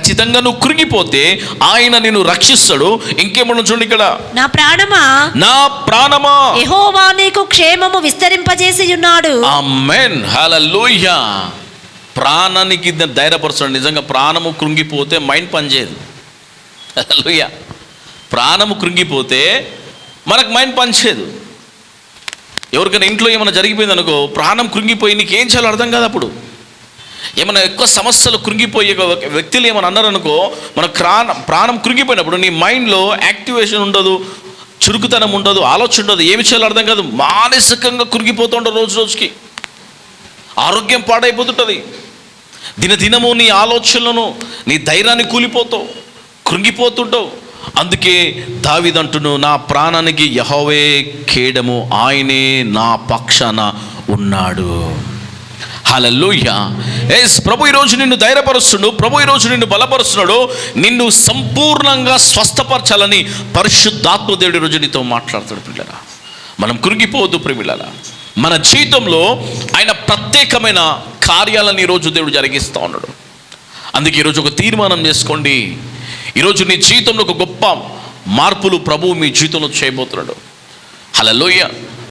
ఖచ్చితంగా నువ్వు కృంగిపోతే ఆయన నిన్ను రక్షిస్తాడు. ఇంకేమన్నా చూడండి ఇక్కడ, నా ప్రాణమా యెహోవా నీకు క్షేమము విస్తరింపజేసి ఉన్నాడు. ఆమేన్, హల్లెలూయా. ప్రాణానికి ధైర్యపరుస్తాడు. నిజంగా ప్రాణము కృంగిపోతే మైండ్ పనిచేయదు. హల్లెలూయా. ప్రాణము కృంగిపోతే మనకు మైండ్ పనిచేయదు. ఎవరికైనా ఇంట్లో ఏమైనా జరిగిపోయింది అనుకో, ప్రాణం కృంగిపోయి నీకేం చేయాలో అర్థం కాదు. అప్పుడు ఏమైనా ఎక్కువ సమస్యలు కృంగిపోయే వ్యక్తులు ఏమైనా అన్నారనుకో, మన ప్రాణం కృంగిపోయినప్పుడు నీ మైండ్లో యాక్టివేషన్ ఉండదు, చురుకుతనం ఉండదు, ఆలోచన ఉండదు, ఏమి చేయాలో అర్థం కాదు. మానసికంగా కృంగిపోతుంటావు, రోజు రోజుకి ఆరోగ్యం పాడైపోతుంటుంది. దినదినము నీ ఆలోచనలను, నీ ధైర్యాన్ని కూలిపోతావు, కృంగిపోతుంటావు. అందుకే దావీదు అంటును, నా ప్రాణానికి యెహోవే కేడము, ఆయనే నా పక్షాన ఉన్నాడు. హల్లెలూయా. ఎస్, ప్రభు ఈరోజు నిన్ను ధైర్యపరుస్తున్నాడు, ప్రభు ఈరోజు నిన్ను బలపరుస్తున్నాడు, నిన్ను సంపూర్ణంగా స్వస్థపరచాలని పరిశుద్ధాత్మ దేవుడి రోజు నీతో మాట్లాడతాడు. పిల్లరా, మనం కృంగిపోవద్దు ప్రియులారా. మన జీవితంలో ఆయన ప్రత్యేకమైన కార్యాలను ఈరోజు దేవుడు జరిగిస్తూ ఉన్నాడు. అందుకే ఈరోజు ఒక తీర్మానం చేసుకోండి. ఈరోజు నీ జీవితంలో ఒక గొప్ప మార్పులు ప్రభువు మీ జీవితంలో చేయబోతున్నాడు. హల్లెలూయా.